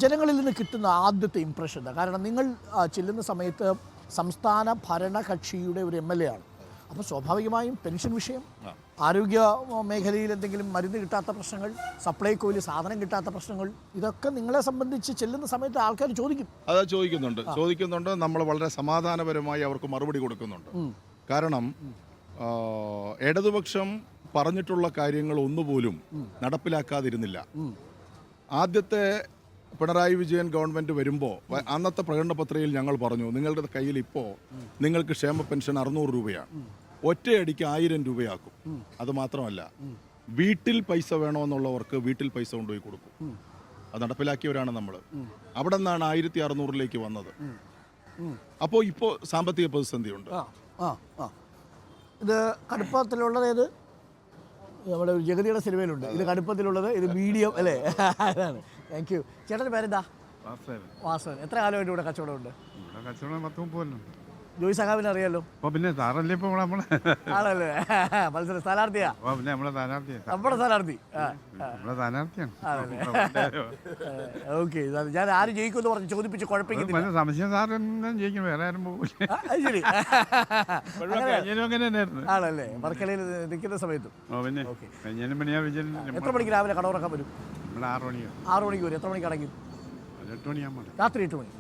ജനങ്ങളിൽ നിന്ന് കിട്ടുന്ന ആദ്യത്തെ ഇംപ്രഷൻ എന്താ? കാരണം നിങ്ങൾ ചെല്ലുന്ന സമയത്ത് സംസ്ഥാന ഭരണകക്ഷിയുടെ ഒരു MLA ആണ്. അപ്പോൾ സ്വാഭാവികമായും പെൻഷൻ വിഷയം, ആരോഗ്യ മേഖലയിൽ എന്തെങ്കിലും മരുന്ന് കിട്ടാത്ത പ്രശ്നങ്ങൾ, സപ്ലൈകോയിൽ സാധനം കിട്ടാത്ത പ്രശ്നങ്ങൾ, ഇതൊക്കെ നിങ്ങളെ സംബന്ധിച്ച് ചെല്ലുന്ന സമയത്ത് ആൾക്കാർ ചോദിക്കും. അത് ചോദിക്കുന്നുണ്ട്. നമ്മൾ വളരെ സമാധാനപരമായി അവർക്ക് മറുപടി കൊടുക്കുന്നുണ്ട്. കാരണം ഇടതുപക്ഷം പറഞ്ഞിട്ടുള്ള കാര്യങ്ങൾ ഒന്നുപോലും നടപ്പിലാക്കാതിരുന്നില്ല. ആദ്യത്തെ പിണറായി വിജയൻ ഗവൺമെൻറ് വരുമ്പോൾ അന്നത്തെ പ്രകടന പത്രികയിൽ ഞങ്ങൾ പറഞ്ഞു, നിങ്ങളുടെ കയ്യിൽ ഇപ്പോൾ നിങ്ങൾക്ക് ക്ഷേമ പെൻഷൻ 600 രൂപയാണ്, ഒറ്റയടിക്ക് 1000 രൂപയാക്കും. അത് മാത്രമല്ല, വീട്ടിൽ പൈസ വേണമെന്നുള്ളവർക്ക് വീട്ടിൽ പൈസ കൊണ്ടുപോയി കൊടുക്കും. അത് നടപ്പിലാക്കിയവരാണ് നമ്മൾ. അവിടെ നിന്നാണ് 1600 വന്നത്. അപ്പോൾ ഇപ്പോൾ സാമ്പത്തിക പ്രതിസന്ധിയുണ്ട്. ഇത് കടുപ്പത്തിലുള്ളത് ഏത്? നമ്മുടെ ജഗതിയുടെ സിനിമയിലുണ്ട്. ഇത് കടുപ്പത്തിലുള്ളത്, ഇത് മീഡിയം അല്ലേ? അതാണ്. Thank you. ചേട്ടൻ്റെ പേരെന്താ? വാസവൻ. എത്ര കാലമായിട്ട് ഇവിടെ കച്ചവടമുണ്ട്? ജോയി സഖാവിനെ അറിയാലോ? പിന്നെ ആണല്ലേ? മത്സരം സ്ഥാനാർത്ഥിയാ? നമ്മുടെ സ്ഥാനാർത്ഥി. ഓക്കെ. ഞാൻ ആര് ജയിക്കുമെന്ന് പറഞ്ഞ് ചോദിപ്പിച്ച് കുഴപ്പമില്ല. ആണല്ലേ? വർക്കലയിൽ നിൽക്കുന്ന സമയത്തും. എത്ര മണിക്ക് രാവിലെ കട തുറക്കാൻ വരും? 6 മണിക്ക് വരും. എത്ര മണിക്ക് അടയ്ക്കും? രാത്രി 8 മണി.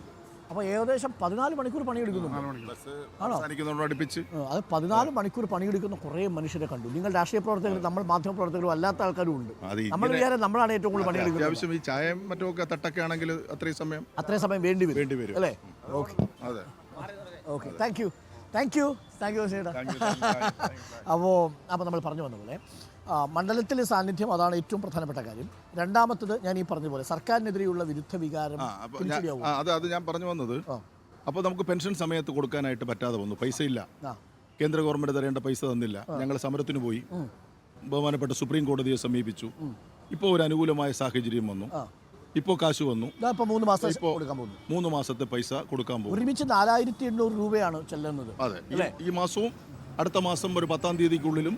അപ്പോൾ ഏകദേശം 14 മണിക്കൂർ പണിയെടുക്കുന്നു. അത് 14 മണിക്കൂർ പണിയെടുക്കുന്ന കുറേ മനുഷ്യരെ കണ്ടു. നിങ്ങൾ രാഷ്ട്രീയ പ്രവർത്തകരും നമ്മൾ മാധ്യമ പ്രവർത്തകരും അല്ലാത്ത ആൾക്കാരും ഉണ്ട്. നമ്മൾ വിചാരം നമ്മളാണ് ഏറ്റവും കൂടുതൽ പണിയെടുക്കുന്നത്. ഈ ചായയും മറ്റൊക്കെ തട്ടൊക്കെ ആണെങ്കിൽ അത്രയും സമയം വേണ്ടി വരും അല്ലേ? ഓക്കെ. ഓക്കെ. താങ്ക് യു ചേട്ടാ. അപ്പോൾ നമ്മൾ പറഞ്ഞു വന്ന പോലെ മണ്ഡലത്തിലെ സാന്നിധ്യം, അതാണ് ഏറ്റവും പ്രധാനപ്പെട്ട കാര്യം. രണ്ടാമത്തത് ഞാൻ ഈ പറഞ്ഞ പോലെ സർക്കാരിനെതിരെയുള്ള വിരുദ്ധ വികാരം. അത് ഞാൻ പറഞ്ഞു വന്നത്, അപ്പോൾ നമുക്ക് പെൻഷൻ സമയത്ത് കൊടുക്കാനായിട്ട് പറ്റാതെ വന്നു. പൈസ ഇല്ല. കേന്ദ്ര ഗവൺമെൻറ് തരേണ്ട പൈസ തന്നില്ല. ഞങ്ങൾ സമരത്തിന് പോയി. ബഹുമാനപ്പെട്ട സുപ്രീം കോടതിയെ സമീപിച്ചു. ഇപ്പോൾ ഒരു അനുകൂലമായ സാഹചര്യം വന്നു. ഇപ്പോൾ കാശ് വന്നു. 3 മാസത്തെ പൈസ കൊടുക്കാൻ പോകും. ഒരുമിച്ച് 4800 രൂപയാണ് ചെല്ലുന്നത്. അതെ. ഈ മാസവും അടുത്ത മാസം ഒരു 10-ാം തീയതിക്കുള്ളിലും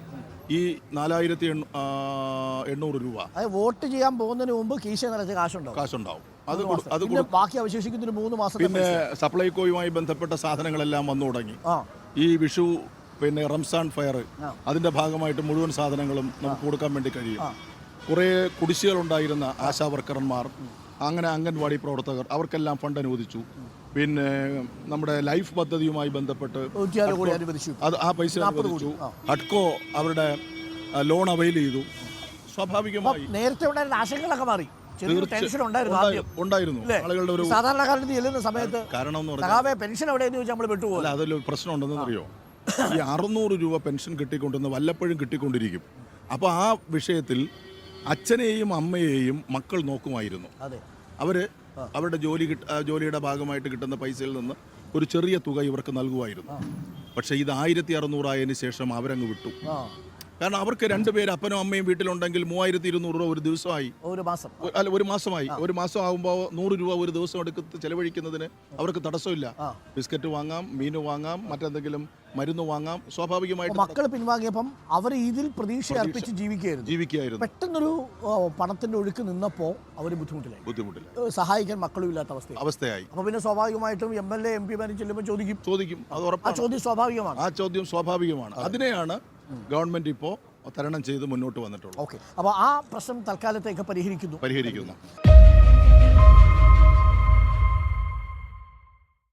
ഈ 4800 രൂപ വോട്ട് ചെയ്യാൻ പോകുന്നതിന് മുമ്പ് കീശ നിറച്ച കാശുണ്ടാവും. അത് ബാക്കി അവശേഷിക്കുന്നതിന് 3 മാസം. പിന്നെ സപ്ലൈകോയുമായി ബന്ധപ്പെട്ട സാധനങ്ങളെല്ലാം വന്നു തുടങ്ങി. ഈ വിഷു, പിന്നെ റംസാൻ ഫയർ, അതിന്റെ ഭാഗമായിട്ട് മുഴുവൻ സാധനങ്ങളും നമുക്ക് കൊടുക്കാൻ വേണ്ടി കഴിയും. കുറേ കുടിശ്ശികളുണ്ടായിരുന്ന ആശാ വർക്കർമാർ, അങ്ങനെ അംഗൻവാടി പ്രവർത്തകർ, അവർക്കെല്ലാം ഫണ്ട് അനുവദിച്ചു. പിന്നെ നമ്മുടെ ലൈഫ് പദ്ധതിയുമായി ബന്ധപ്പെട്ട് ആ പൈസ അനുവദിച്ചു. ഹഡ്കോ അവരുടെ ലോൺ അവൈൽ ചെയ്തു. സ്വാഭാവികമായി നേരത്തെ ഉണ്ടായിരുന്ന ആശങ്കകളൊക്കെ മാറി. ഉണ്ടായിരുന്നു ആളുകളുടെ ഒരു സാധാരണക്കാരന് ചെല്ലുന്ന സമയത്ത്. കാരണം എന്ന് പറഞ്ഞാൽ പെൻഷൻ എവിടെയെന്ന് ചോദിച്ചാൽ നമ്മൾ വിട്ടുപോകും. അതിലൊരു പ്രശ്നം ഉണ്ടെന്ന് അറിയോ? ഈ 600 രൂപ പെൻഷൻ കിട്ടിക്കൊണ്ടിരുന്ന വല്ലപ്പോഴും കിട്ടിക്കൊണ്ടിരിക്കും. അപ്പോൾ ആ വിഷയത്തിൽ അച്ഛനെയും അമ്മയെയും മക്കൾ നോക്കുമായിരുന്നു. അവരുടെ ജോലിയുടെ ഭാഗമായിട്ട് കിട്ടുന്ന പൈസയിൽ നിന്ന് ഒരു ചെറിയ തുക ഇവർക്ക് നൽകുമായിരുന്നു. പക്ഷേ ഇത് 1600 ആയതിനു ശേഷം അവരങ്ങ് വിട്ടു. കാരണം അവർക്ക് 2 പേര് അപ്പനും അമ്മയും വീട്ടിലുണ്ടെങ്കിൽ 3200 രൂപ ഒരു ദിവസമായി. ഒരു മാസം ആകുമ്പോൾ 100 രൂപ ഒരു ദിവസം എടുത്ത് ചെലവഴിക്കുന്നതിന് അവർക്ക് തടസ്സമില്ല. ബിസ്ക്കറ്റ് വാങ്ങാം, മീൻ വാങ്ങാം, മറ്റെന്തെങ്കിലും മരുന്ന് വാങ്ങാം. സ്വാഭാവികമായിട്ട് മക്കൾ പിൻവാങ്ങിയപ്പം അവർ ഇതിൽ പ്രതീക്ഷ അർപ്പിച്ച് ജീവിക്കുകയായിരുന്നു. പെട്ടെന്നൊരു പണത്തിന്റെ ഒഴുക്ക് നിന്നപ്പോൾ അവർ ബുദ്ധിമുട്ടില്ല. സഹായിക്കാൻ മക്കളും ഇല്ലാത്ത അവസ്ഥയായി. അപ്പോൾ പിന്നെ സ്വാഭാവികമായിട്ടും MLA MP ചെല്ലുമ്പോൾ ചോദിക്കും. ആ ചോദ്യം സ്വാഭാവികമാണ്. അതിനെയാണ് ഗവൺമെന്റ് ഇപ്പോൾ തരണം ചെയ്ത് മുന്നോട്ട് വന്നിട്ടുള്ളത്. ഓക്കെ. അപ്പോൾ ആ പ്രശ്നം തൽക്കാലത്തേക്ക് പരിഹരിക്കുന്നു.